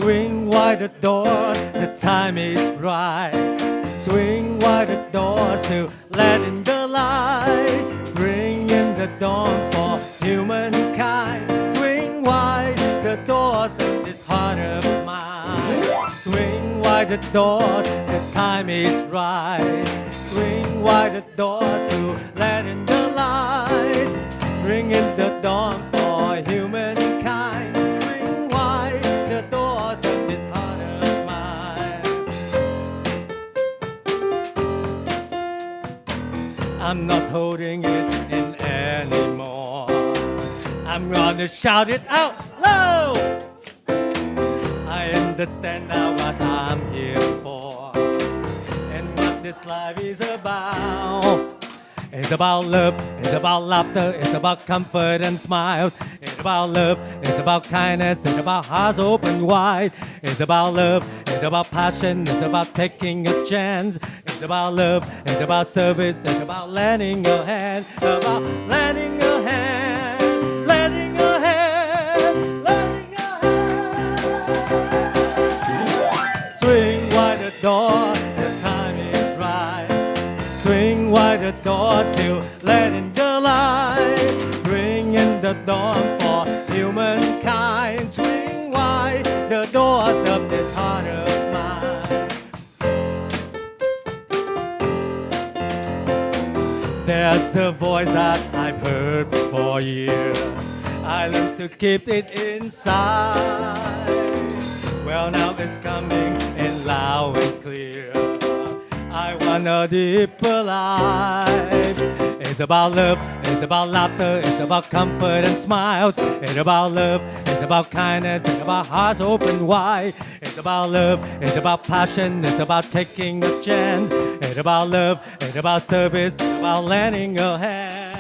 Swing wide the doors, the time is right. Swing wide the doors to let in the light. Bring in the dawn for humankind. Swing wide the doors of this heart of mine. Swing wide the doors, the time is right. Swing wide the doors to let in the light. Bring in the dawn for humankind. Swing wide the doors of this heart of mine. I'm not holding it in anymore. I'm gonna shout it out loud. I understand now what I'm here for and what this life is about. It's about love, it's about laughter, it's about comfort and smiles. It's about love, it's about kindness, it's about hearts open wide. It's about love, it's about passion, it's about taking a chance. It's about love, it's about service, it's about lending a hand. About lending a hand, lending a hand, lending a hand. Swing wide the door, the time is right. Swing wide the door to let in the light. Bring in the dawn for humankind. Swing wide the doors of this heart of mine. There's a voice that I've heard for years. I learned to keep it inside. Well, now it's coming in loud and clear. I want a deeper life. It's about love, it's about laughter, it's about comfort and smiles. It's about love, it's about kindness, it's about hearts open wide. It's about love, it's about passion, it's about taking a chance. It's about love, it's about service, it's about lending a hand,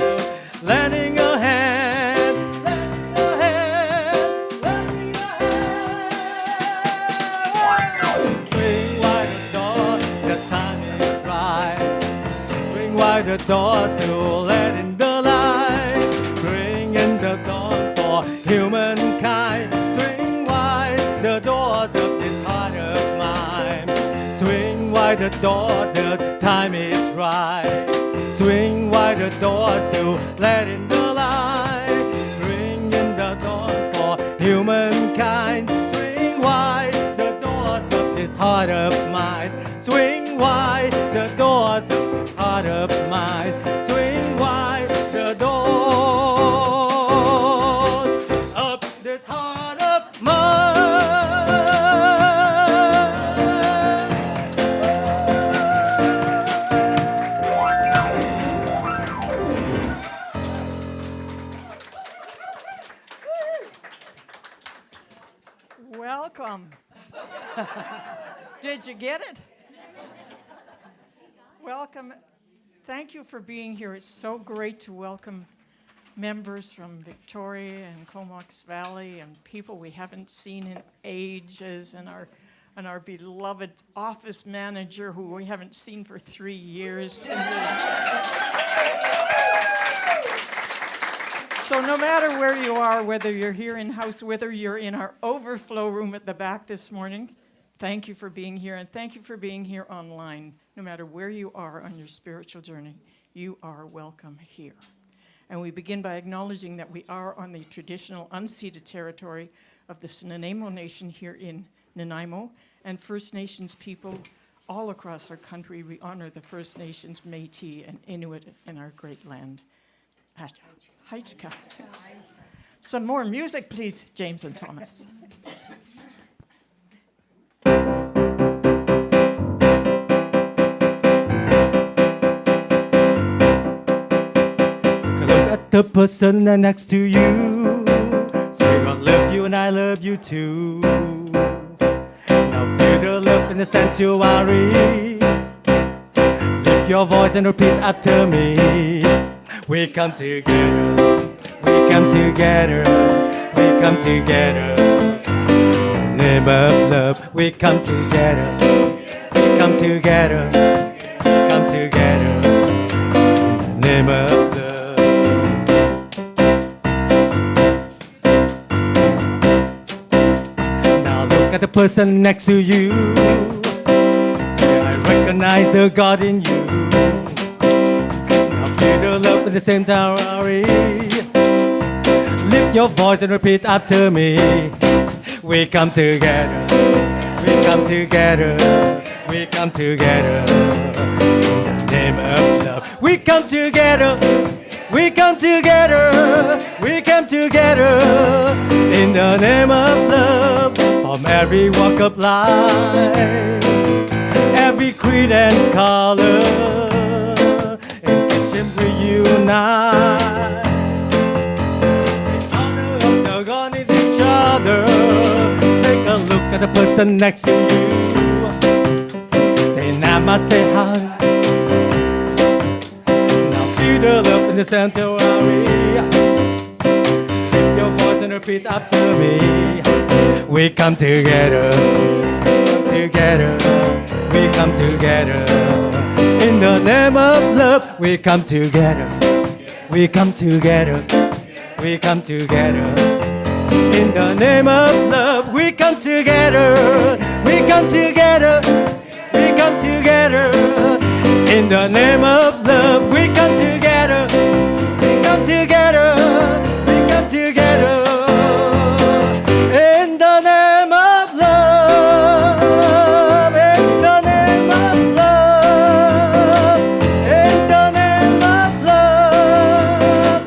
lending a hand, lending a hand, lending a hand. Swing wide the door, the time is right. Swing wide the door to let in the light. Bring in the dawn for humankind. Swing wide the doors of this heart of mine. Swing wide the door, the time is right. Swing wide the doors to let in the light. Bring in the dawn for humankind. Swing wide the doors of this heart of mine. Swing wide the doors of this heart of mine. Swing wide the doors of this heart of mine. Welcome. Did you get it? Welcome. Thank you for being here. It's so great to welcome members from Victoria and Comox Valley and people we haven't seen in ages, and our beloved office manager who we haven't seen for 3 years. So no matter where you are, whether you're here in-house, whether you're in our overflow room at the back this morning, thank you for being here, and thank you for being here online. No matter where you are on your spiritual journey, you are welcome here. And we begin by acknowledging that we are on the traditional unceded territory of the Nanaimo Nation here in Nanaimo, and First Nations people all across our country. We honor the First Nations, Métis, and Inuit in our great land. Haichka. Some more music, please, James and Thomas. The person next to you, say I love you and I love you too. Now feel the love in the sanctuary. Lift your voice and repeat after me. We come together, we come together, we come together. In the name of love, we come together, we come together, we come together. In the name of love. at the person next to you. Say, I recognize the God in you. Now feel the love in the same territory. Lift your voice and repeat after me. We come together, we come together, we come together. In the name of love, we come together, we come together, we come together. In the name of love, from every walk of life, every creed and color, in passion we unite. In honor of the God in each other, take a look at the person next to you. Say namaste, hi. Now feel the love in the sanctuary. Lift your voice and repeat after me. We come together, together, we come together. In the name of love, we come together, we come together, we come together. In the name of love, we come together, we come together, we come together. In the name of love, we come together, we come together, we come together. In the name of love, in the name of love, in the name of love,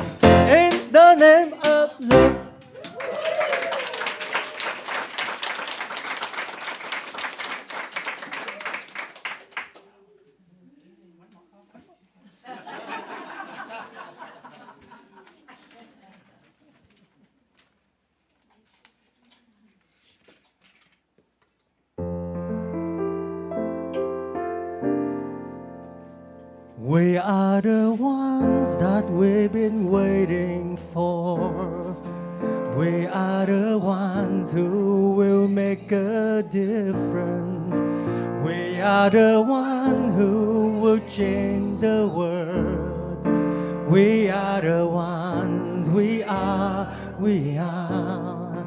in the name of love. We are the ones that we've been waiting for. We are the ones who will make a difference. We are the ones who will change the world. We are the ones, we are, we are.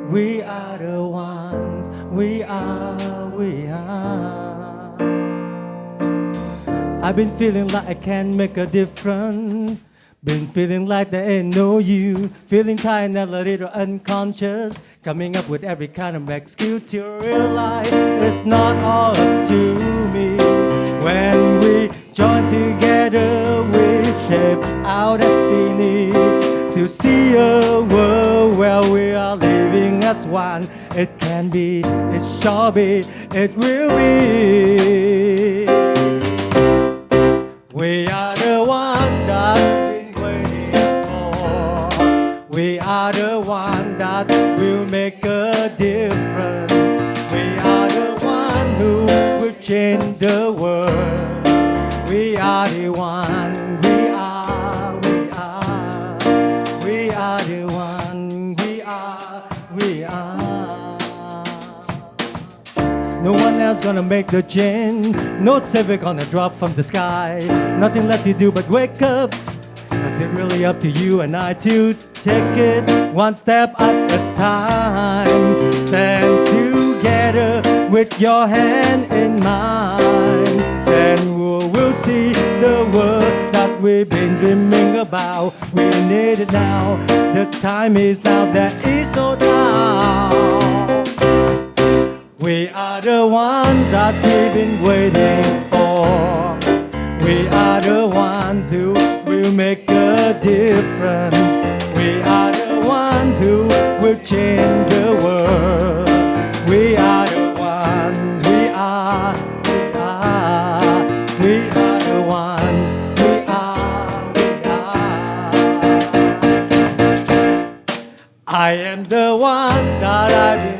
We are the ones, we are, we are. I've been feeling like I can't make a difference. Been feeling like there ain't no you. Feeling tired and a little unconscious. Coming up with every kind of excuse to realize it's not all up to me. When we join together, we shape our destiny to see a world where we are living as one. It can be, it shall be, it will be. We are the one that we've been waiting for. We are the one that will make a difference. We are the one who will change the world. We are the one, we are, we are. We are the one, we are, we are. No one else gonna make the change. No savior gonna drop from the sky. Nothing left to do but wake up. Cause it's really up to you and I to take it one step at a time. Stand together with your hand in mine. Then we'll see the world that we've been dreaming about. We need it now. The time is now. There is no doubt. We are the ones that we've been waiting for. We are the ones who will make a difference. We are the ones who will change the world. We are the ones, we are, we are. We are the ones, we are, we are. I am the one that I've been.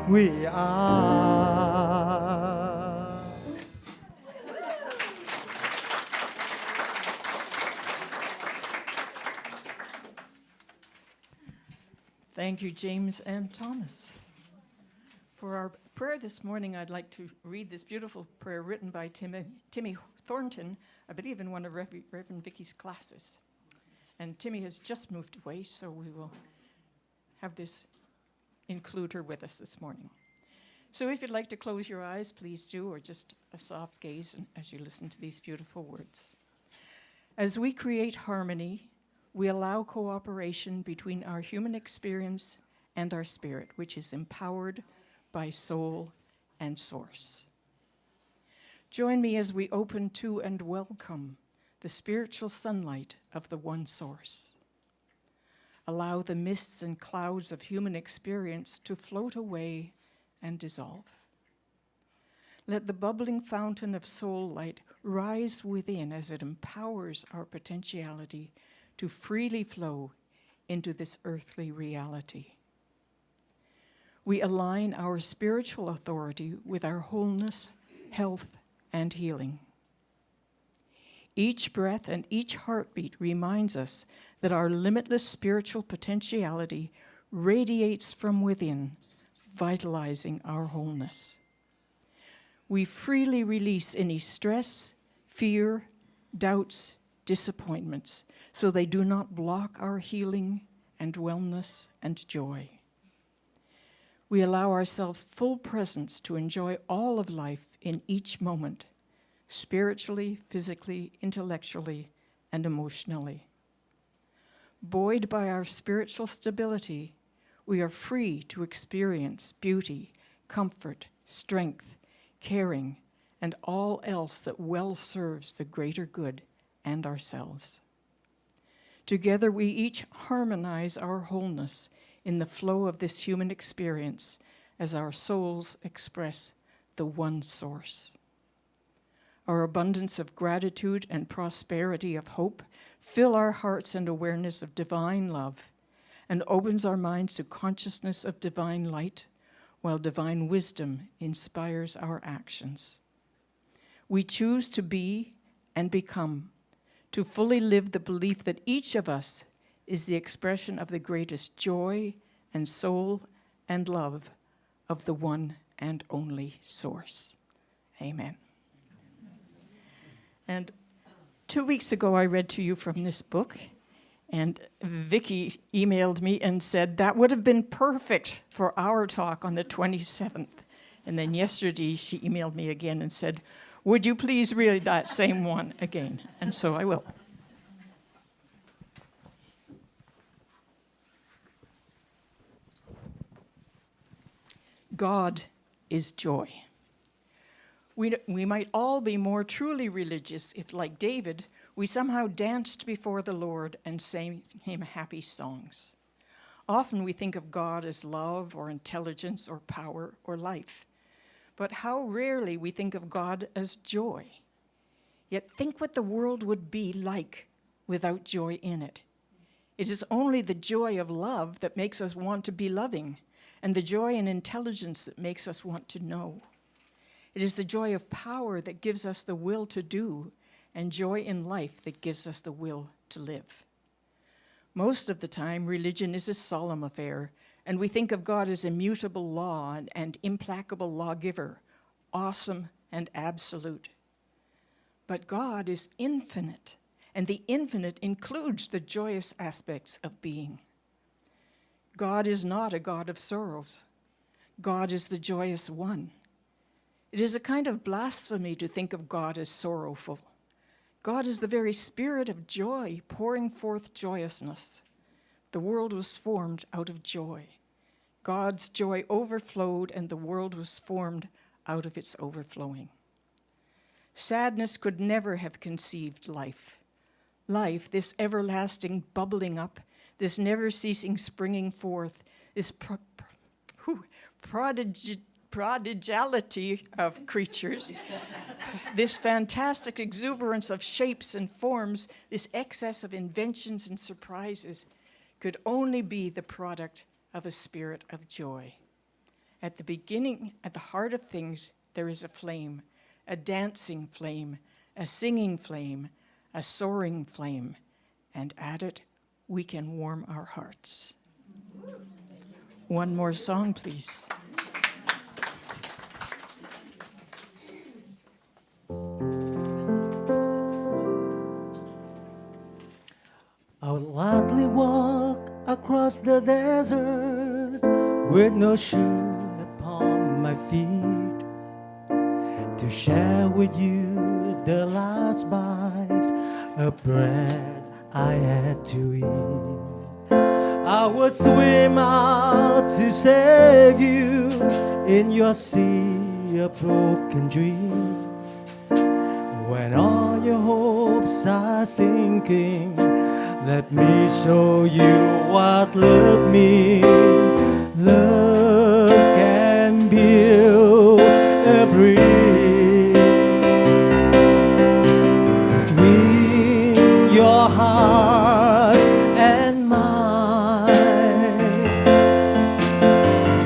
we are. Thank you, James and Thomas. For our prayer this morning, I'd like to read this beautiful prayer written by Timmy Thornton, I believe in one of Reverend Vicky's classes. And Timmy has just moved away, so we will have this include her with us this morning. So if you'd like to close your eyes, please do, or just a soft gaze as you listen to these beautiful words. As we create harmony, we allow cooperation between our human experience and our spirit, which is empowered by soul and source. Join me as we open to and welcome the spiritual sunlight of the one source. Allow the mists and clouds of human experience to float away and dissolve. Let the bubbling fountain of soul light rise within as it empowers our potentiality to freely flow into this earthly reality. We align our spiritual authority with our wholeness, health, and healing. Each breath and each heartbeat reminds us that our limitless spiritual potentiality radiates from within, vitalizing our wholeness. We freely release any stress, fear, doubts, disappointments, so they do not block our healing and wellness and joy. We allow ourselves full presence to enjoy all of life in each moment, spiritually, physically, intellectually, and emotionally. Buoyed by our spiritual stability, we are free to experience beauty, comfort, strength, caring, and all else that well serves the greater good and ourselves. Together, we each harmonize our wholeness in the flow of this human experience as our souls express the one source. Our abundance of gratitude and prosperity of hope fill our hearts and awareness of divine love and opens our minds to consciousness of divine light, while divine wisdom inspires our actions. We choose to be and become, to fully live the belief that each of us is the expression of the greatest joy and soul and love of the one and only source. Amen. And 2 weeks ago, I read to you from this book, and Vicky emailed me and said that would have been perfect for our talk on the 27th. And then yesterday, she emailed me again and said, would you please read that same one again? And so I will. God is joy. We might all be more truly religious if, like David, we somehow danced before the Lord and sang him happy songs. Often we think of God as love or intelligence or power or life. But how rarely we think of God as joy. Yet think what the world would be like without joy in it. It is only the joy of love that makes us want to be loving, and the joy and intelligence that makes us want to know. It is the joy of power that gives us the will to do, and joy in life that gives us the will to live. Most of the time, religion is a solemn affair, and we think of God as immutable law and implacable lawgiver, awesome and absolute. But God is infinite, and the infinite includes the joyous aspects of being. God is not a God of sorrows. God is the joyous one. It is a kind of blasphemy to think of God as sorrowful. God is the very spirit of joy, pouring forth joyousness. The world was formed out of joy. God's joy overflowed, and the world was formed out of its overflowing. Sadness could never have conceived life. Life, this everlasting bubbling up, this never-ceasing springing forth, this prodigality of creatures, this fantastic exuberance of shapes and forms, this excess of inventions and surprises, could only be the product of a spirit of joy. At the beginning, at the heart of things, there is a flame, a dancing flame, a singing flame, a soaring flame, and at it, we can warm our hearts. One more song, please. I would gladly walk across the desert with no shoes upon my feet to share with you the last bite of bread I had to eat. I would swim out to save you in your sea of broken dreams. When all your hopes are sinking, let me show you what love means. Love can build a bridge between your heart and mine.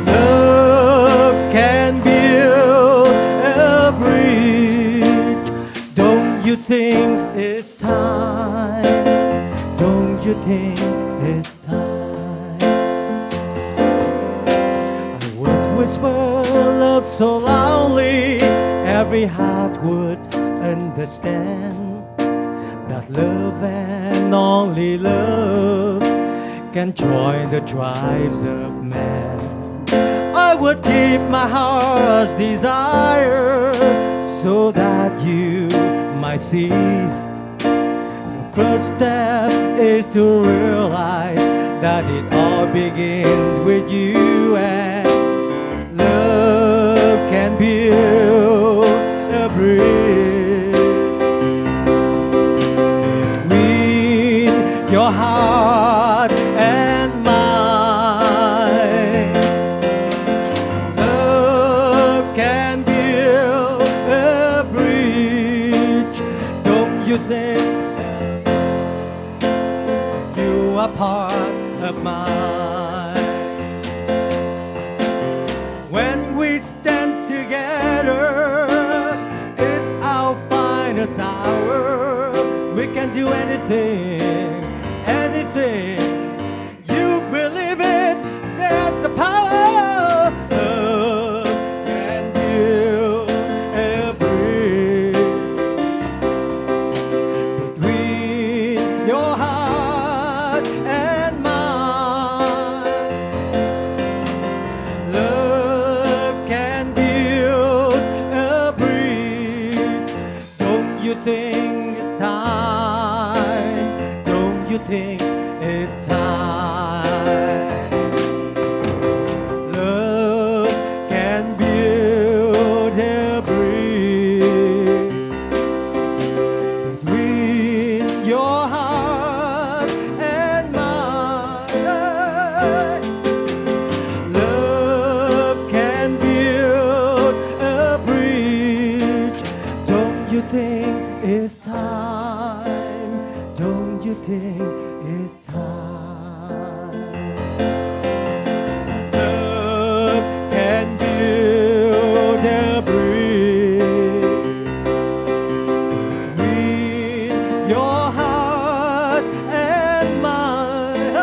Love can build a bridge. Don't you think it's time? Don't you think it's time? I would whisper love so loudly, every heart would understand that love and only love can join the drives of man. I would keep my heart's desire so that you might see. First step is to realize that it all begins with you, and love can build a bridge between your heart and mine. Love can build a bridge. Don't you think you are part of mine? When we stand together, it's our finest hour. We can do anything, anything. You believe it, there's a power. Love can build a bridge between your heart and mine. Love can build a bridge. Don't you think it's time? Don't you think it's time? Love can build a bridge between your heart and mine. Love can build a bridge. Don't you think it's time? Don't you think it's time? Love can build a bridge between your heart and mine.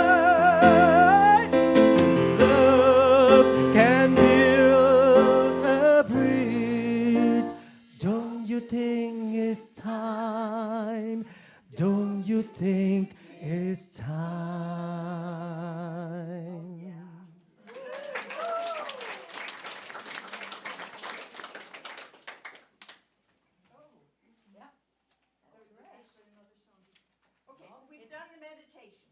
Love can build a bridge. Don't you think it's time? Don't you think it's time? Okay, we've done the meditation.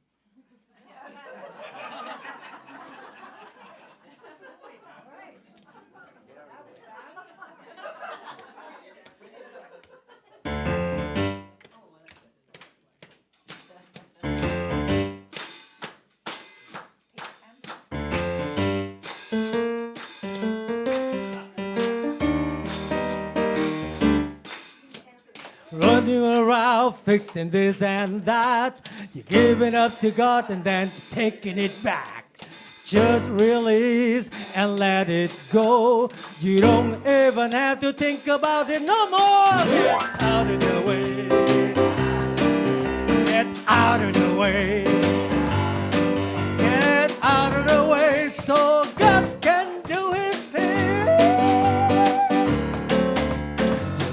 Running around fixing this and that, you're giving up to God and then taking it back. Just release and let it go. You don't even have to think about it no more. Get out of the way. Get out of the way. Get out of the way so God can do his thing.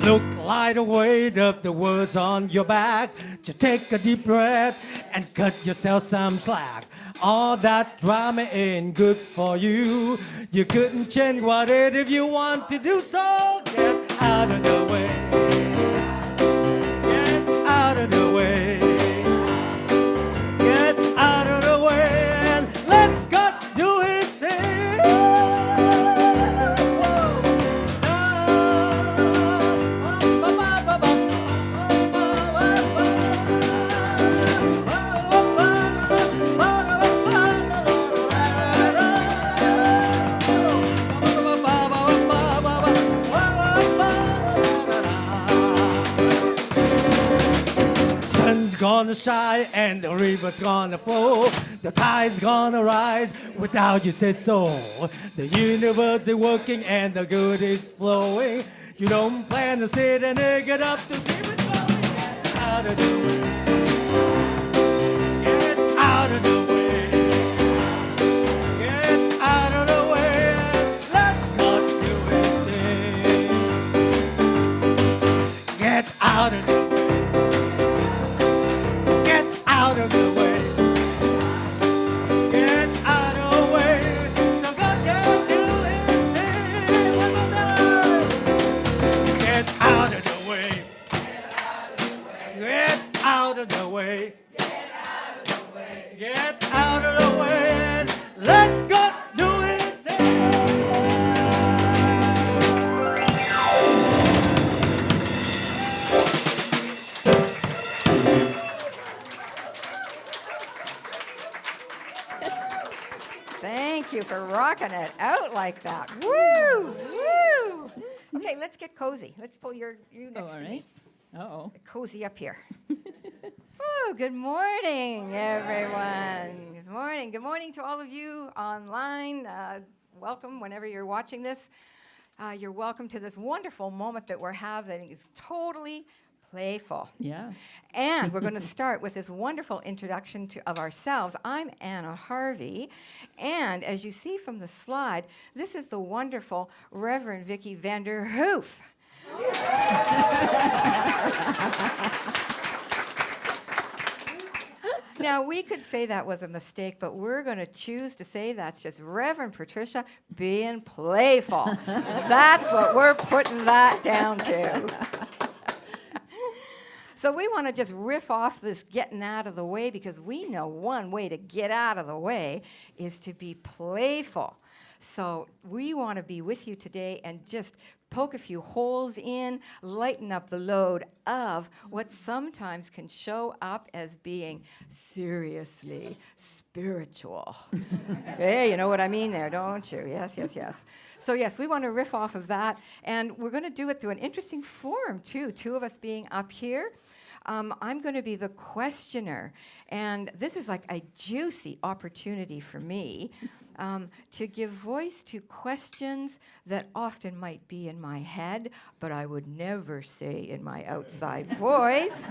Look like the weight of the world's on your back. Just take a deep breath and cut yourself some slack. All that drama ain't good for you. You couldn't change what it if you want to do so. Get out of the way. Get out of the way. Get out of the way and let God do his thing. Sun's gonna shine and the river's gonna flow. The tide's gonna rise without you say so. The universe is working and the good is flowing. You don't plan to sit and get up to see what's going. Get out of the way. Get out of the way. Get out of the way and let God do his thing. Get out of the way. Get out of the way. Get out of the way. So God can do his thing. One more time. Get out of the way. Get out of the way. Get out of the way and let God do his thing. Thank you for rocking it out like that. Woo! Woo! Okay, let's get cozy. Let's pull you next to me. Uh-oh. Cozy up here. Oh, good morning, everyone. Good morning. Good morning to all of you online. Welcome whenever you're watching this. You're welcome to this wonderful moment that we're having. It's totally playful. Yeah. And we're going to start with this wonderful introduction of ourselves. I'm Anna Harvey, and as you see from the slide, this is the wonderful Reverend Vicki Vander Hoof. Now, we could say that was a mistake, but we're going to choose to say that's just Reverend Patricia being playful. That's what we're putting that down to. So we want to just riff off this getting out of the way, because we know one way to get out of the way is to be playful. So we want to be with you today and just poke a few holes in, lighten up the load of what sometimes can show up as being seriously spiritual. Hey, you know what I mean there, don't you? Yes, yes, yes. So yes, we want to riff off of that, and we're going to do it through an interesting form too, two of us being up here. I'm going to be the questioner, and this is like a juicy opportunity for me to give voice to questions that often might be in my head, but I would never say in my outside voice.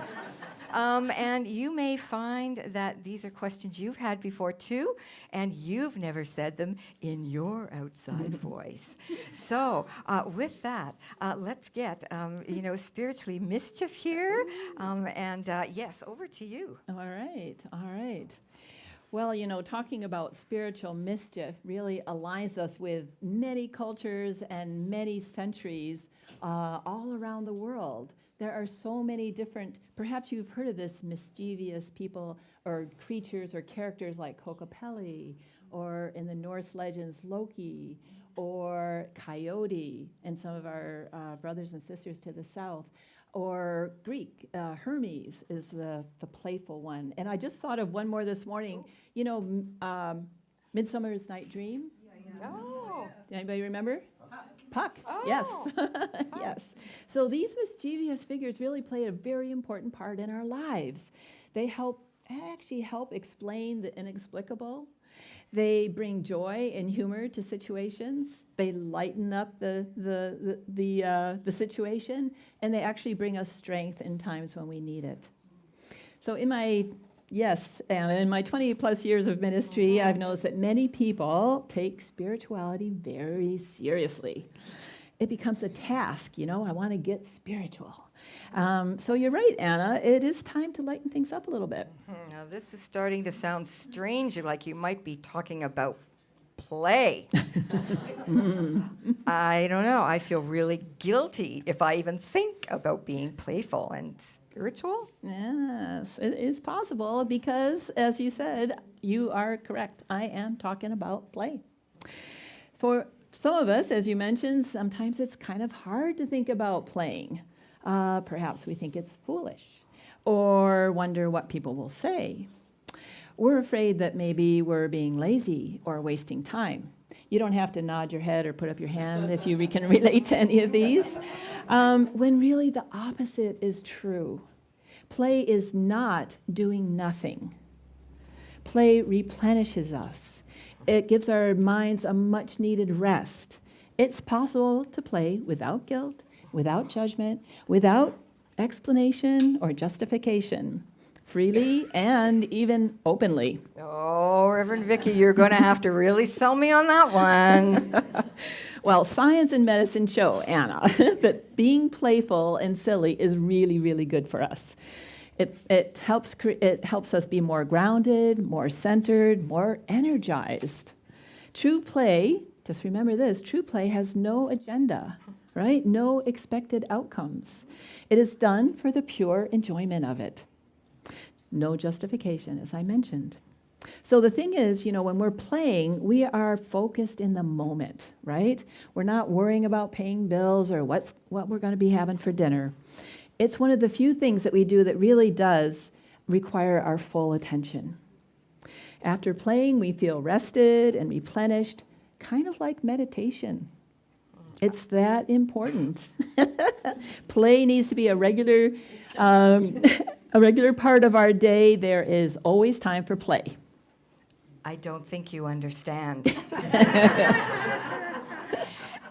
And you may find that these are questions you've had before too, and you've never said them in your outside voice. So with that, let's get spiritually Mischief here, and yes, over to you. All right. All right. Well, talking about spiritual mischief really aligns us with many cultures and many centuries all around the world. There are so many different, perhaps you've heard of this, mischievous people or creatures or characters like Kokopelli, or in the Norse legends, Loki, or Coyote, and some of our brothers and sisters to the south. Or Greek, Hermes is the playful one. And I just thought of one more this morning. Midsummer's Night Dream? Oh. Anybody remember? Puck. Oh. Yes. Yes. So these mischievous figures really play a very important part in our lives. They help actually help explain the inexplicable. They bring joy and humor to situations. They lighten up the situation, and they actually bring us strength in times when we need it. So yes, Anna, in my 20 plus years of ministry, I've noticed that many people take spirituality very seriously. It becomes a task, I want to get spiritual. So you're right, Anna, it is time to lighten things up a little bit. Now, this is starting to sound strange, like you might be talking about play. I don't know. I feel really guilty if I even think about being playful and spiritual. Yes, it is possible because, as you said, you are correct. I am talking about play. For some of us, as you mentioned, sometimes it's kind of hard to think about playing. Perhaps we think it's foolish or wonder what people will say. We're afraid that maybe we're being lazy or wasting time. You don't have to nod your head or put up your hand if you can relate to any of these. When really the opposite is true. Play is not doing nothing. Play replenishes us. It gives our minds a much needed rest. It's possible to play without guilt, without judgment, without explanation or justification, freely and even openly. Oh, Reverend Vicky, you're going to have to really sell me on that one. Well, science and medicine show, Anna, that being playful and silly is really, really good for us. It helps us be more grounded, more centered, more energized. True play, just remember this, true play has no agenda, right? No expected outcomes. It is done for the pure enjoyment of it. No justification, as I mentioned. So the thing is, when we're playing, we are focused in the moment, right? We're not worrying about paying bills or what we're going to be having for dinner. It's one of the few things that we do that really does require our full attention. After playing, we feel rested and replenished, kind of like meditation. It's that important. Play needs to be a regular part of our day. There is always time for play. I don't think you understand.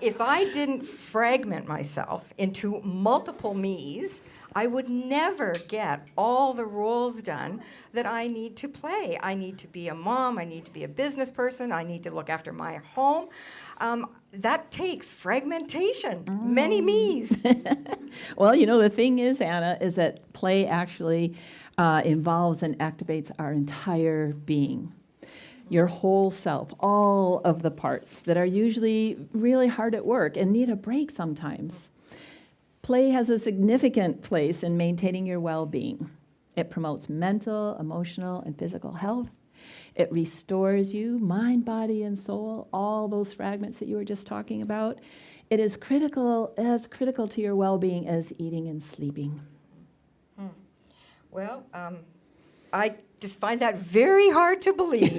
If I didn't fragment myself into multiple me's, I would never get all the roles done that I need to play. I need to be a mom, I need to be a business person, I need to look after my home. That takes fragmentation, many me's. Well, the thing is, Anna, is that play actually involves and activates our entire being. Your whole self, all of the parts that are usually really hard at work and need a break sometimes. Play has a significant place in maintaining your well-being. It promotes mental, emotional, and physical health. It restores you, mind, body, and soul, all those fragments that you were just talking about. It is as critical to your well-being as eating and sleeping. Well, I just find that very hard to believe.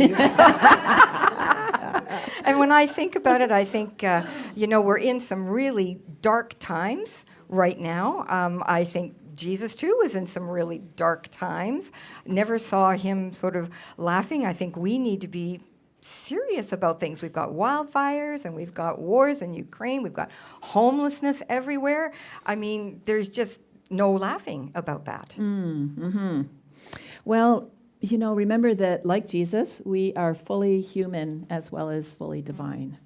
And when I think about it, I think, we're in some really dark times right now. I think Jesus, too, was in some really dark times. Never saw him sort of laughing. I think we need to be serious about things. We've got wildfires, and we've got wars in Ukraine. We've got homelessness everywhere. I mean, there's just no laughing about that. Mm-hmm. Well, remember that, like Jesus, we are fully human as well as fully divine.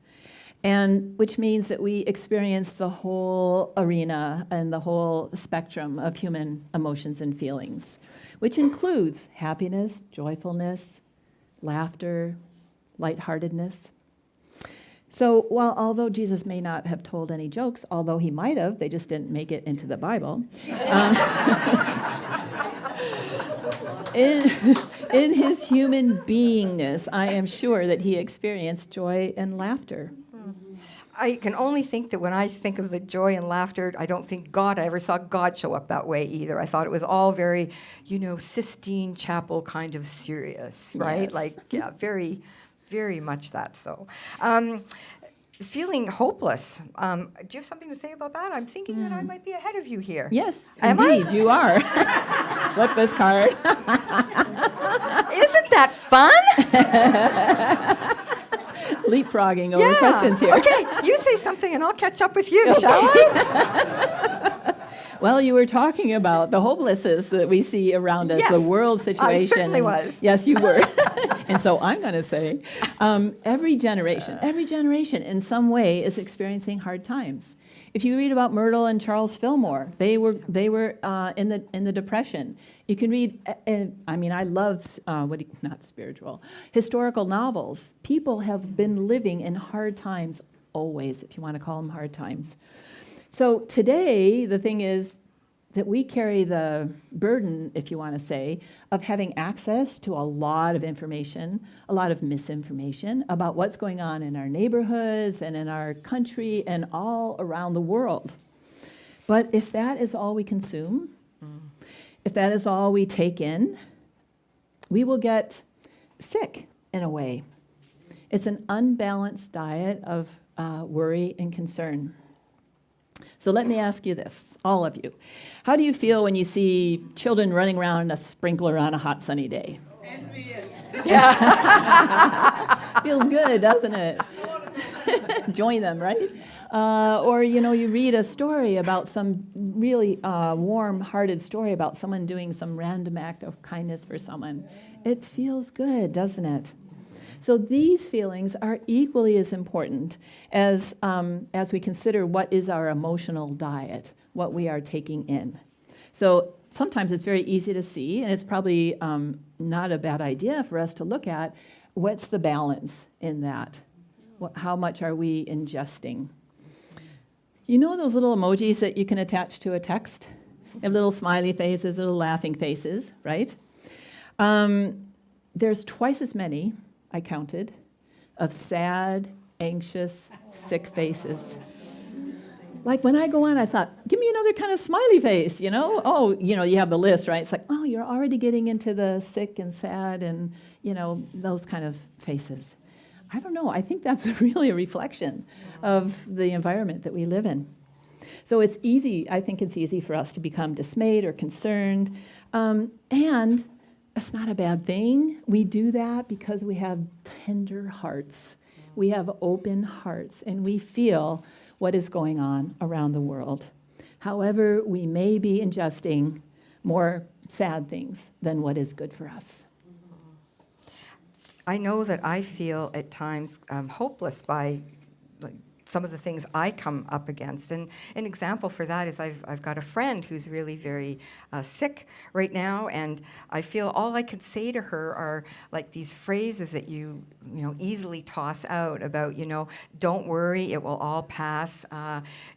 And which means that we experience the whole arena and the whole spectrum of human emotions and feelings, which includes happiness, joyfulness, laughter, lightheartedness. So although Jesus may not have told any jokes, although he might have, they just didn't make it into the Bible. In his human beingness, I am sure that he experienced joy and laughter. I can only think that when I think of the joy and laughter, I don't think I ever saw God show up that way either. I thought it was all very, Sistine Chapel kind of serious, right? Yes. Very, very much that so. Feeling hopeless. Do you have something to say about that? I'm thinking that I might be ahead of you here. Yes, Am indeed, I? you are. Flip this card. that fun? Leapfrogging over questions here. Okay, you say something and I'll catch up with you, shall I? Well, you were talking about the hopelessness that we see around us, Yes, the world I situation. certainly was. Yes, you were. And so I'm going to say, every generation in some way is experiencing hard times. If you read about Myrtle and Charles Fillmore, they were in the Depression. You can read, I love historical novels. People have been living in hard times always, if you want to call them hard times. So today, the thing is that we carry the burden, if you want to say, of having access to a lot of information, a lot of misinformation about what's going on in our neighborhoods and in our country and all around the world. But if that is all we consume, if that is all we take in, we will get sick in a way. It's an unbalanced diet of worry and concern. So let me ask you this, all of you. How do you feel when you see children running around in a sprinkler on a hot sunny day? Envious. Feels good, doesn't it? Join them, right? Or, you read a story about some really warm-hearted story about someone doing some random act of kindness for someone. It feels good, doesn't it? So these feelings are equally as important as we consider what is our emotional diet, what we are taking in. So sometimes it's very easy to see, and it's probably not a bad idea for us to look at what's the balance in that. How much are we ingesting? You know those little emojis that you can attach to a text? They have little smiley faces, little laughing faces, right? There's twice as many, I counted, of sad, anxious, sick faces. Like when I go on, I thought, give me another kind of smiley face, Oh, you have the list, right? It's like, oh, you're already getting into the sick and sad and, those kind of faces. I don't know. I think that's really a reflection of the environment that we live in. So it's easy, I think it's easy for us to become dismayed or concerned. And that's not a bad thing. We do that because we have tender hearts. We have open hearts, and we feel what is going on around the world. However, we may be ingesting more sad things than what is good for us. I know that I feel at times hopeless by some of the things I come up against. And an example for that is I've got a friend who's really very sick right now, and I feel all I can say to her are like these phrases that you easily toss out about, don't worry, it will all pass.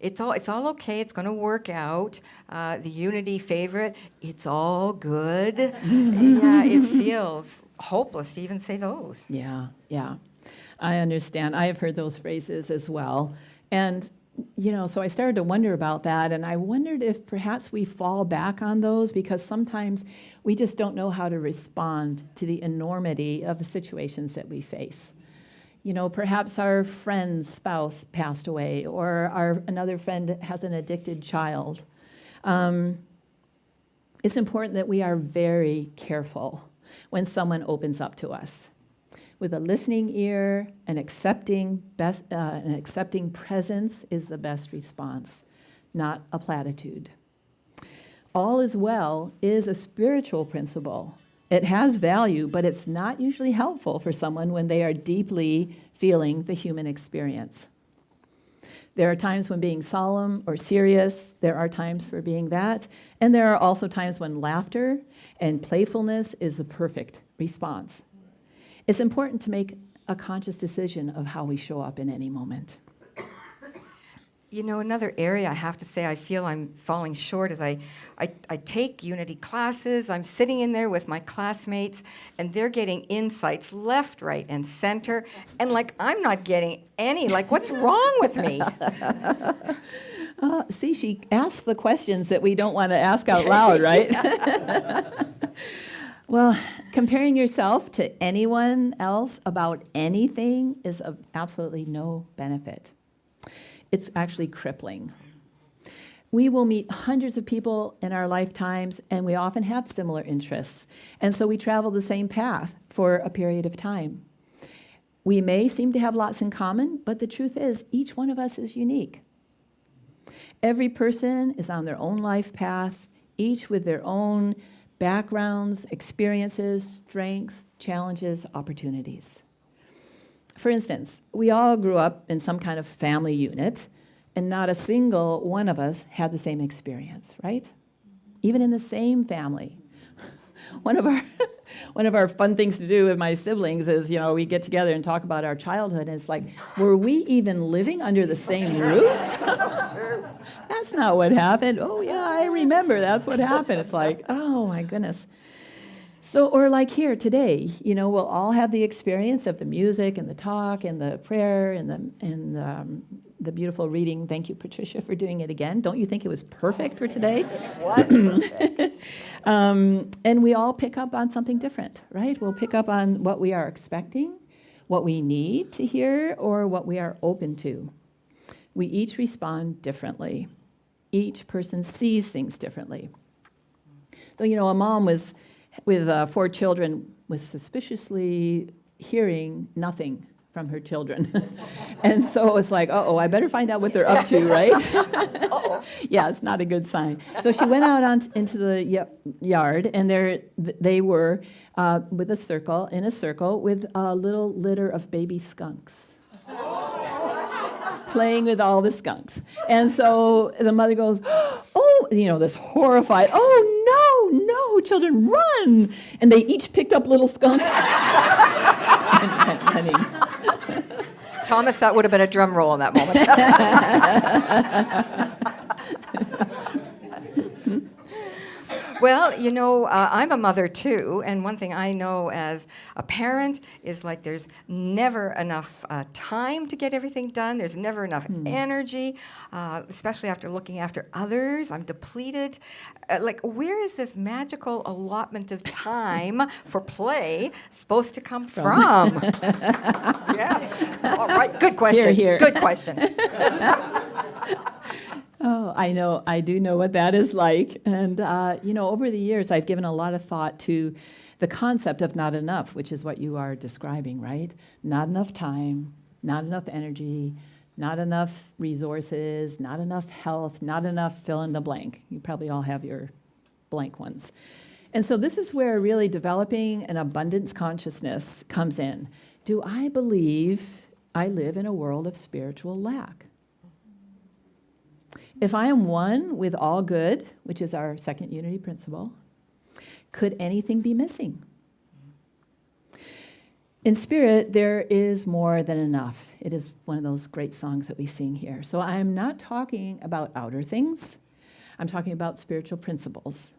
It's all okay, it's going to work out. The Unity favorite, it's all good. Yeah, it feels hopeless to even say those. Yeah. I understand. I have heard those phrases as well. And, so I started to wonder about that, and I wondered if perhaps we fall back on those because sometimes we just don't know how to respond to the enormity of the situations that we face. Perhaps our friend's spouse passed away, or another friend has an addicted child. It's important that we are very careful when someone opens up to us. With a listening ear, an accepting presence is the best response, not a platitude. All is well is a spiritual principle. It has value, but it's not usually helpful for someone when they are deeply feeling the human experience. There are times when being solemn or serious, there are times for being that, and there are also times when laughter and playfulness is the perfect response. It's important to make a conscious decision of how we show up in any moment. Another area I have to say I feel I'm falling short is I take Unity classes. I'm sitting in there with my classmates, and they're getting insights left, right, and center. And I'm not getting any. What's wrong with me? See, she asks the questions that we don't want to ask out loud, right? Well, comparing yourself to anyone else about anything is of absolutely no benefit. It's actually crippling. We will meet hundreds of people in our lifetimes, and we often have similar interests. And so we travel the same path for a period of time. We may seem to have lots in common, but the truth is, each one of us is unique. Every person is on their own life path, each with their own backgrounds, experiences, strengths, challenges, opportunities. For instance, we all grew up in some kind of family unit, and not a single one of us had the same experience, right? Even in the same family. One of our fun things to do with my siblings is, we get together and talk about our childhood, and it's like, were we even living under the same roof? That's not what happened. Oh yeah, I remember, that's what happened. It's like, oh my goodness. So, or like here today, we'll all have the experience of the music and the talk and the prayer and the beautiful reading. Thank you, Patricia, for doing it again. Don't you think it was perfect for today? It was perfect. And we all pick up on something different, right? We'll pick up on what we are expecting, what we need to hear, or what we are open to. We each respond differently. Each person sees things differently. So, a mom with 4 children was suspiciously hearing nothing from her children. And so it's like, uh-oh, I better find out what they're up to, right? Yeah, it's not a good sign. So she went out into the yard, and they were in a circle with a little litter of baby skunks. Playing with all the skunks. And so the mother goes, oh, this horrified, oh, no, children, run. And they each picked up little skunks. Thomas, that would have been a drum roll in that moment. Well, I'm a mother too, and one thing I know as a parent is like there's never enough time to get everything done. There's never enough energy, especially after looking after others. I'm depleted. Where is this magical allotment of time for play supposed to come from? Yes. All right. Good question. Here. Good question. Oh, I do know what that is like. And, over the years, I've given a lot of thought to the concept of not enough, which is what you are describing, right? Not enough time, not enough energy, not enough resources, not enough health, not enough fill in the blank. You probably all have your blank ones. And so this is where really developing an abundance consciousness comes in. Do I believe I live in a world of spiritual lack? If I am one with all good, which is our second unity principle, could anything be missing? In spirit, there is more than enough. It is one of those great songs that we sing here. So I am not talking about outer things. I'm talking about spiritual principles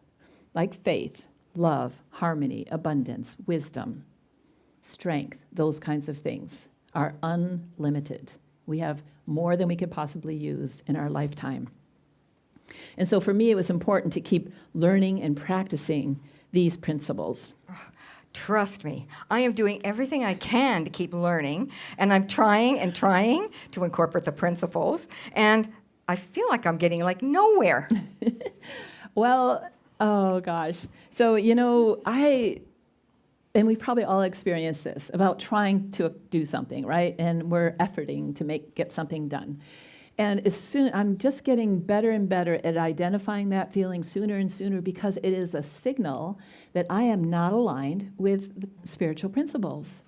like faith, love, harmony, abundance, wisdom, strength. Those kinds of things are unlimited. We have more than we could possibly use in our lifetime. And so for me, it was important to keep learning and practicing these principles. Trust me, I am doing everything I can to keep learning, and I'm trying to incorporate the principles, and I feel like I'm getting nowhere. Well, oh gosh. So, and we probably all experienced this, about trying to do something, right? And we're efforting to get something done. And I'm just getting better and better at identifying that feeling sooner and sooner, because it is a signal that I am not aligned with the spiritual principles.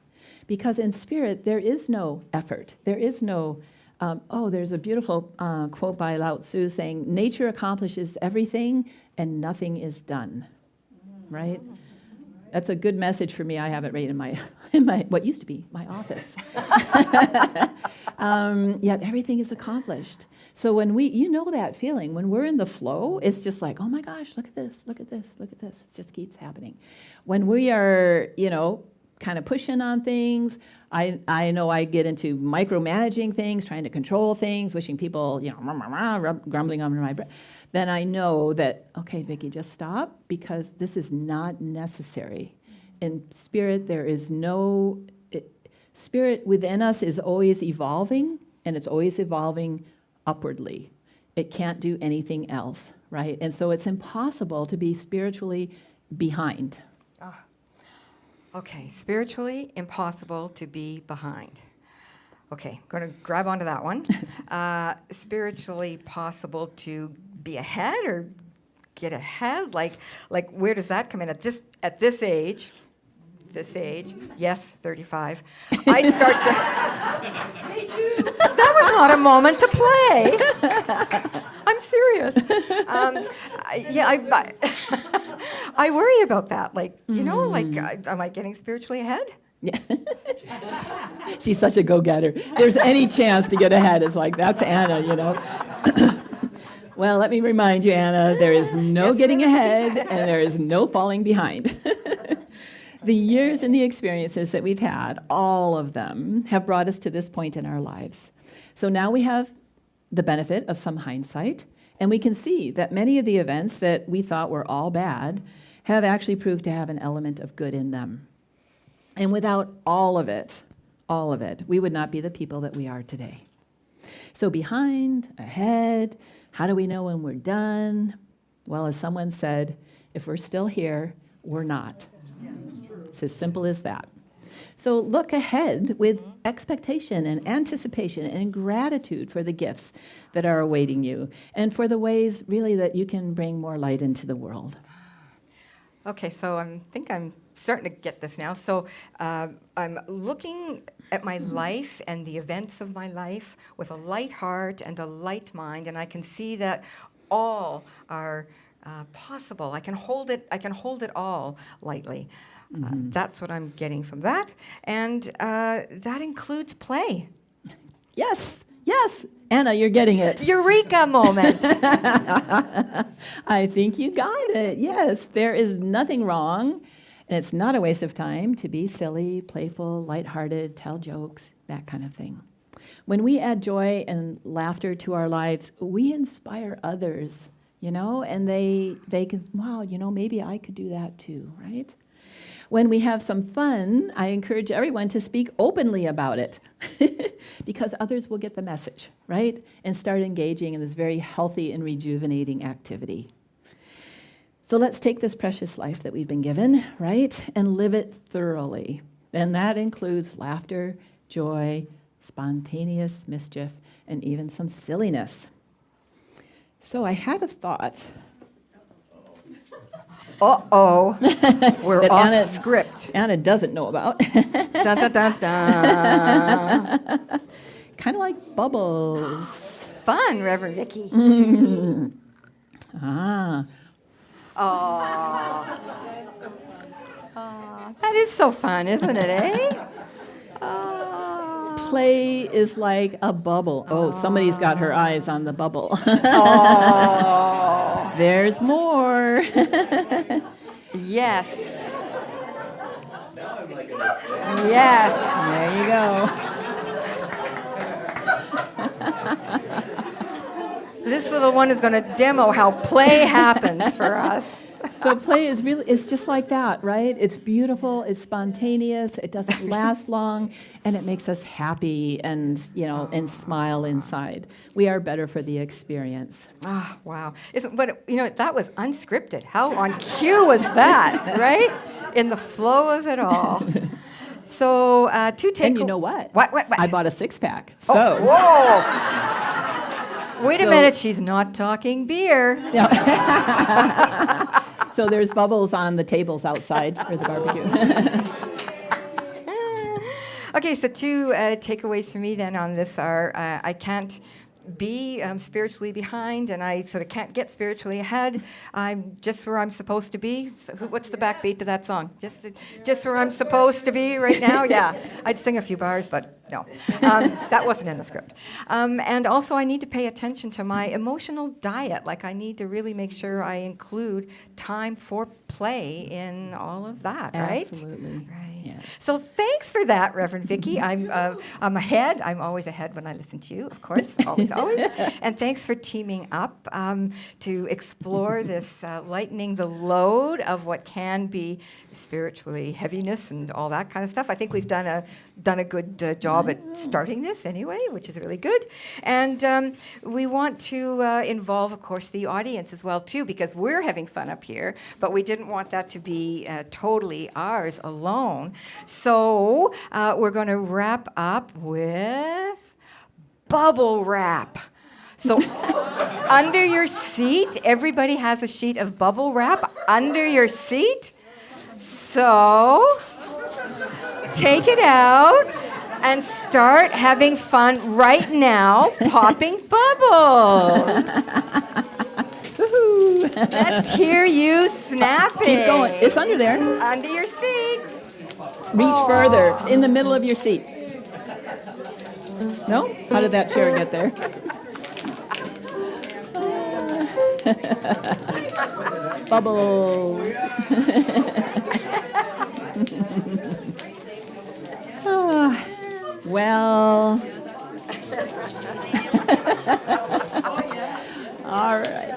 Because in spirit, there is no effort. There is no, there's a beautiful quote by Lao Tzu saying, nature accomplishes everything and nothing is done, right? That's a good message for me. I have it right in my what used to be my office. Yet everything is accomplished. So when that feeling, when we're in the flow, it's just like, oh my gosh, look at this, look at this, look at this. It just keeps happening. When we are, kind of pushing on things, I know I get into micromanaging things, trying to control things, wishing people, grumbling under my breath. Then I know that, okay, Vicki, just stop, because this is not necessary. In spirit, there is spirit within us is always evolving, and it's always evolving upwardly. It can't do anything else, right? And so it's impossible to be spiritually behind. Okay, spiritually impossible to be behind. Okay, going to grab onto that one. Spiritually possible to be ahead or get ahead? Like where does that come in? At this age, yes, 35, I start to... Me too. That was not a moment to play. I'm serious. I worry about that. Like, you know, like, am I getting spiritually ahead? Yeah. She's such a go-getter. There's any chance to get ahead. It's like, that's Anna, you know. Well, let me remind you, Anna, there is no getting ahead and there is no falling behind. The years and the experiences that we've had, all of them, have brought us to this point in our lives. So now we have the benefit of some hindsight, and we can see that many of the events that we thought were all bad have actually proved to have an element of good in them. And without all of it, we would not be the people that we are today. So behind, ahead, how do we know when we're done? Well, as someone said, if we're still here, we're not. It's as simple as that. So look ahead with expectation and anticipation and gratitude for the gifts that are awaiting you and for the ways really that you can bring more light into the world. Okay, so I think I'm starting to get this now. So I'm looking at my life and the events of my life with a light heart and a light mind, and I can see that all are possible. I can hold it all lightly. That's what I'm getting from that, and that includes play. Yes, Anna, you're getting it. Eureka moment. I think you got it. Yes, there is nothing wrong, and it's not a waste of time to be silly, playful, lighthearted, tell jokes, that kind of thing. When we add joy and laughter to our lives, we inspire others, you know, and they can, wow, you know, maybe I could do that too, right? When we have some fun, I encourage everyone to speak openly about it because others will get the message, right? And start engaging in this very healthy and rejuvenating activity. So let's take this precious life that we've been given, right? And live it thoroughly. And that includes laughter, joy, spontaneous mischief, and even some silliness. So I had a thought. Uh-oh. We're That off script. Anna doesn't know about. Dun, dun, dun, dun. Kind of like bubbles. Fun, Reverend Vicky. Ah. Oh. That is so fun, isn't it, eh? Play is like a bubble. Oh, somebody's got her eyes on the bubble. Oh. There's more. Yes. Yes. There you go. This little one is going to demo how play happens for us. So play is really, it's just like that, right? It's beautiful, it's spontaneous, it doesn't last long, and it makes us happy and, you know, and smile inside. We are better for the experience. Oh, wow. But, you know, that was unscripted. How on cue was that, right? In the flow of it all. So, to take... And you know what? What? I bought a six-pack, so... Oh, whoa! Wait a minute, she's not talking beer. So there's bubbles on the tables outside for the barbecue. Okay, so two takeaways for me then on this are I can't be spiritually behind, and I sort of can't get spiritually ahead. I'm just where I'm supposed to be. So what's the backbeat to that song? Just where I'm supposed to be right now? Yeah, I'd sing a few bars, but no. That wasn't in the script. And also I need to pay attention to my emotional diet. Like I need to really make sure I include time for play in all of that, right? Absolutely. Right. Yes. So thanks for that, Reverend Vicky. I'm ahead. I'm always ahead when I listen to you, of course, always. And thanks for teaming up to explore this lightening the load of what can be spiritually heaviness and all that kind of stuff. I think we've done a done a good job at starting this anyway, which is really good. And we want to involve, of course, the audience as well, too, because we're having fun up here, but we didn't want that to be totally ours alone. So we're going to wrap up with bubble wrap. So under your seat, everybody has a sheet of bubble wrap under your seat. So take it out and start having fun right now, popping bubbles. Let's hear you snapping. Keep going. It's under there. Under your seat. Reach further. In the middle of your seat. No? How did that chair get there? Bubbles. Well. All right.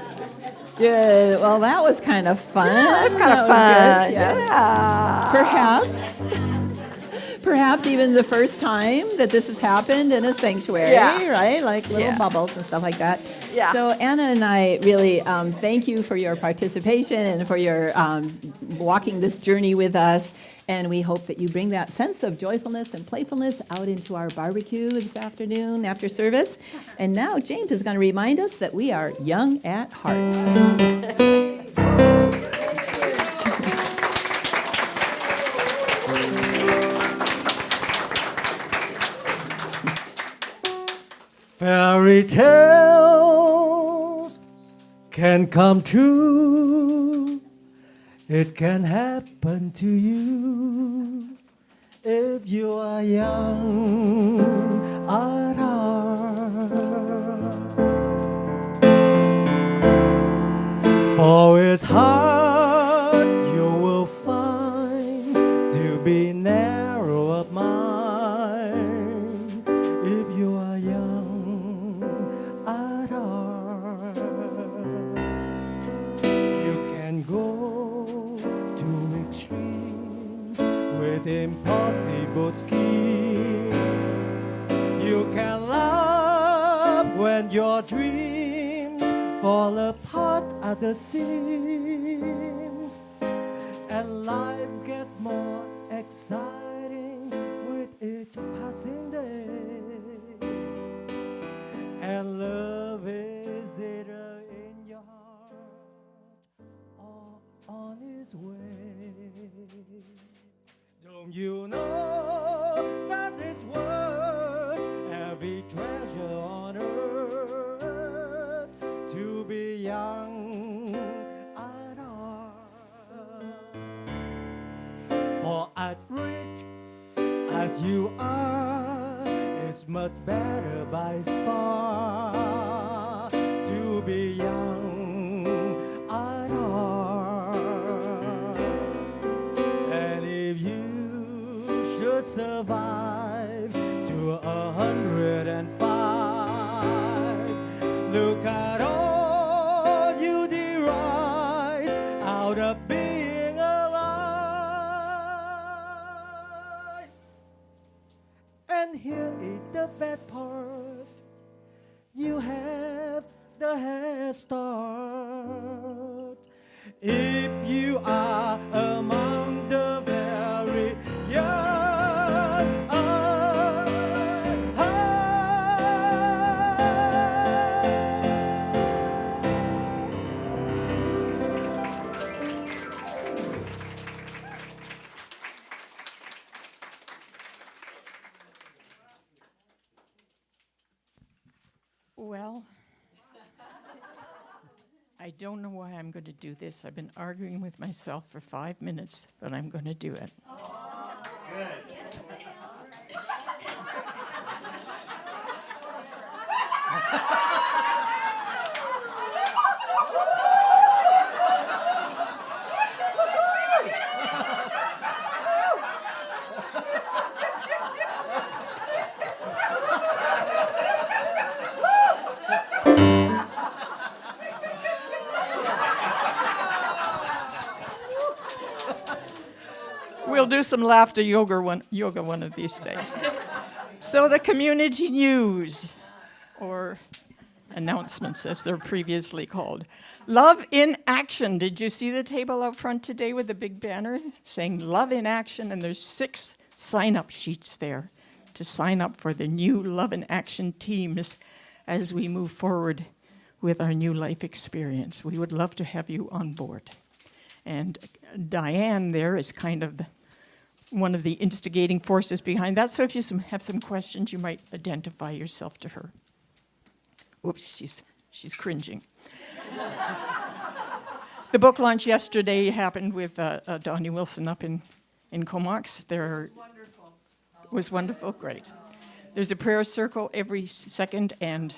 Good. Well, that was kind of fun. Yeah, that's kind of That was fun. good, yes. Yeah. Perhaps even the first time that this has happened in a sanctuary, Yeah. right? Like little Yeah. bubbles and stuff like that. Yeah. So Anna and I really thank you for your participation and for your walking this journey with us. And we hope that you bring that sense of joyfulness and playfulness out into our barbecue this afternoon after service. And now James is going to remind us that we are young at heart. Fairy tales can come true. It can happen to you if you are young at heart. For it's hard, you will find, to be narrow of mind if you are young at heart. You can go to extremes with impossible schemes. You can laugh when your dreams fall apart at the seams, and life gets more exciting with each passing day. And love is either in your heart or on its way. Don't you know that it's worth every treasure on earth to be young at heart? For as rich as you are, it's much better by far to be young at heart. And if you should survive to 105, look at all you derive out of being alive. And here is the best part, you have the head start. If you are among the very young Well, I don't know why I'm going to do this. I've been arguing with myself for 5 minutes, but I'm going to do it. We'll do some laughter yoga one of these days. So the community news, or announcements as they're previously called. Love in Action. Did you see the table out front today with the big banner saying Love in Action? And there's 6 sign-up sheets there to sign up for the new Love in Action teams as we move forward with our new life experience. We would love to have you on board. And Diane there is kind of one of the instigating forces behind that. So if you have some questions, you might identify yourself to her. Oops, she's cringing. The book launch yesterday happened with Donnie Wilson up in Comox. Was wonderful, great. There's a prayer circle every second and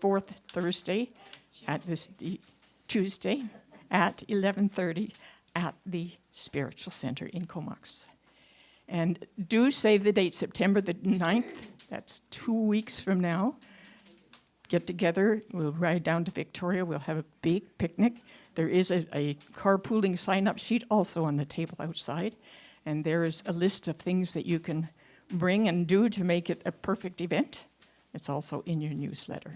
fourth Thursday at the Tuesday at 11:30 at the Spiritual Center in Comox. And do save the date, September the 9th. That's 2 weeks from now. Get together, we'll ride down to Victoria, we'll have a big picnic. There is a carpooling sign-up sheet also on the table outside, and there is a list of things that you can bring and do to make it a perfect event. It's also in your newsletter.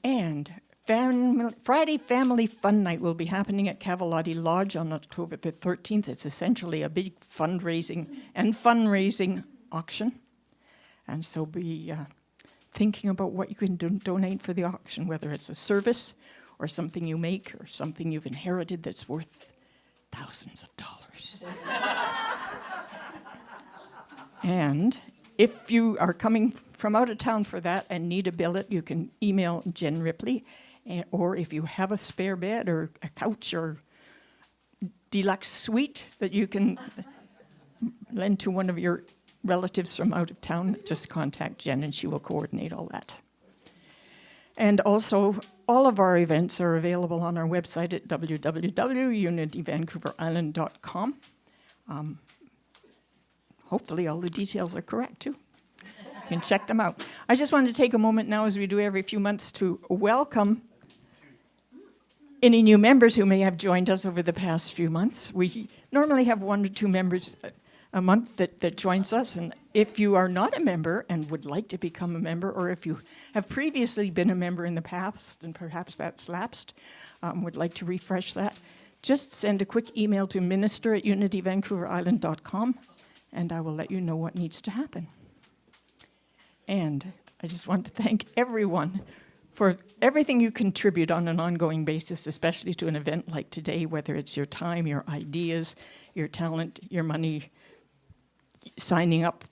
And Friday Family Fun Night will be happening at Cavalotti Lodge on October the 13th. It's essentially a big fundraising auction. And so be thinking about what you can donate for the auction, whether it's a service or something you make or something you've inherited that's worth thousands of dollars. And if you are coming from out of town for that and need a billet, you can email Jen Ripley, or if you have a spare bed or a couch or deluxe suite that you can lend to one of your relatives from out of town, just contact Jen and she will coordinate all that. And also, all of our events are available on our website at www.unityvancouverisland.com. Hopefully all the details are correct too. You can check them out. I just wanted to take a moment now, as we do every few months, to welcome any new members who may have joined us over the past few months. We normally have 1 or 2 members a month that joins us, and if you are not a member and would like to become a member, or if you have previously been a member in the past and perhaps that's lapsed, would like to refresh that, just send a quick email to minister@unityvancouverisland.com and I will let you know what needs to happen. And I just want to thank everyone for everything you contribute on an ongoing basis, especially to an event like today, whether it's your time, your ideas, your talent, your money, signing up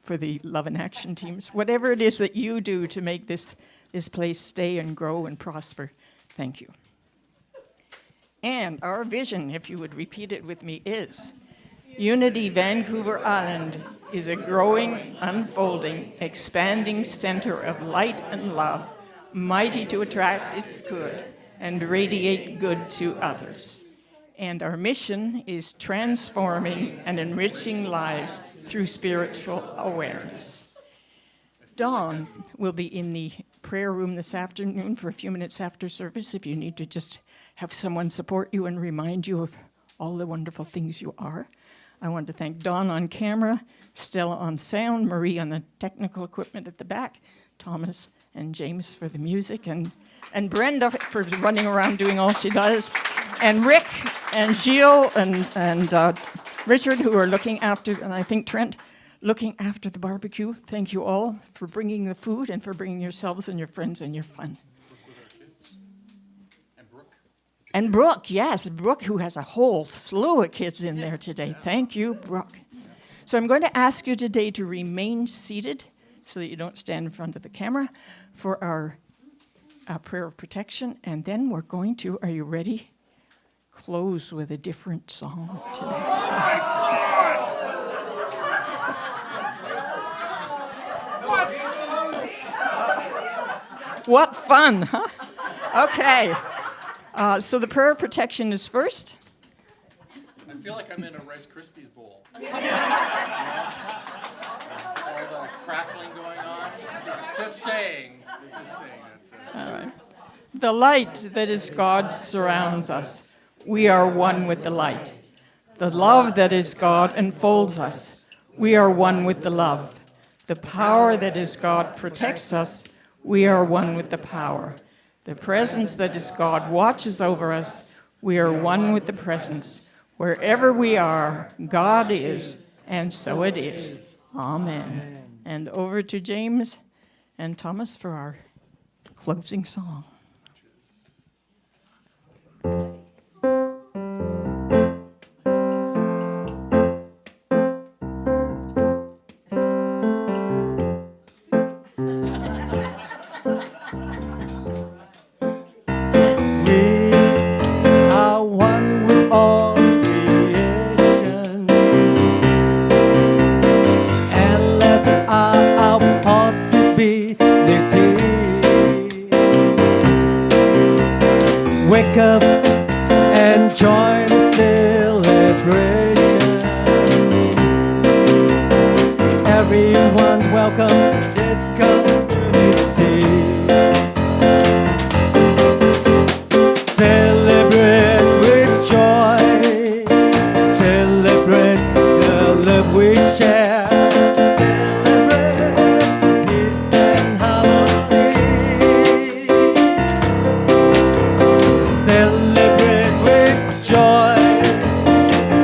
for the Love in Action teams, whatever it is that you do to make this place stay and grow and prosper. Thank you. And our vision, if you would repeat it with me, is Unity Vancouver Island is a growing, unfolding, expanding center of light and love, mighty to attract its good and radiate good to others. And our mission is transforming and enriching lives through spiritual awareness. Dawn will be in the prayer room this afternoon for a few minutes after service if you need to just have someone support you and remind you of all the wonderful things you are. I want to thank Dawn on camera, Stella on sound, Marie on the technical equipment at the back, Thomas and James for the music, and Brenda for running around doing all she does, and Rick and Gilles and Richard, who are looking after, and I think Trent, looking after the barbecue. Thank you all for bringing the food and for bringing yourselves and your friends and your fun. And Brooke, yes, Brooke, who has a whole slew of kids in there today. Thank you, Brooke. So I'm going to ask you today to remain seated so that you don't stand in front of the camera for our prayer of protection. And then we're going to, are you ready? Close with a different song today. Oh my God! What fun, huh? Okay. So the prayer of protection is first. I feel like I'm in a Rice Krispies bowl. All the crackling going on. Just saying. All right. The light that is God surrounds us. We are one with the light. The love that is God enfolds us. We are one with the love. The power that is God protects us. We are one with the power. The presence that is God watches over us. We are one with the presence. Wherever we are, God is, and so it is. Amen. And over to James and Thomas for our closing song. We are one with all creation, and let's our possibilities. Wake up and join the celebration. Everyone's welcome in this community. Celebrate with joy. Celebrate the love we share. Celebrate peace and harmony. Celebrate with joy.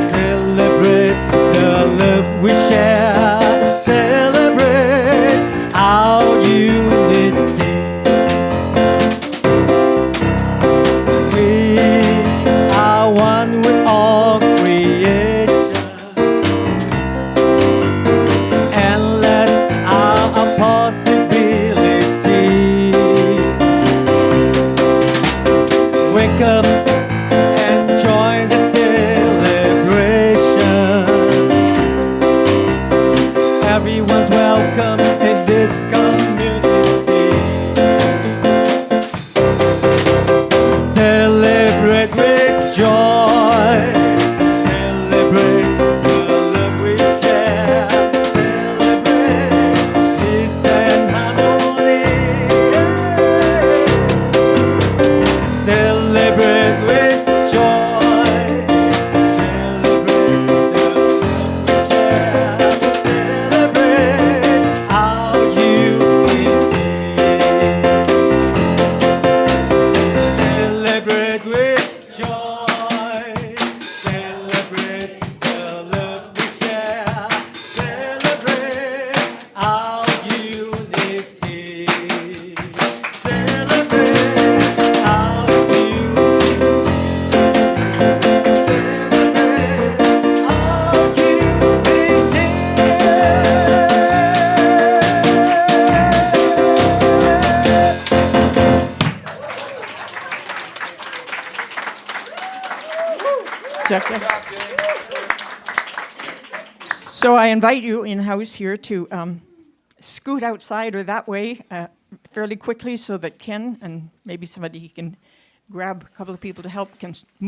Celebrate the love we share. Celebrate our unity. We are one with all creation. Endless are our possibilities. Wake up and join the celebration. Everyone's welcome in this community. Celebrate with joy. Celebrate the love we share. Celebrate peace and harmony. Celebrate with joy. Celebrate the love we share. Celebrate our unity. Celebrate with joy. Celebrate the love we share. Celebrate our unity. Celebrate our unity. Check, check. So I invite you in-house here to scoot outside or that way fairly quickly so that Ken and maybe somebody he can grab a couple of people to help can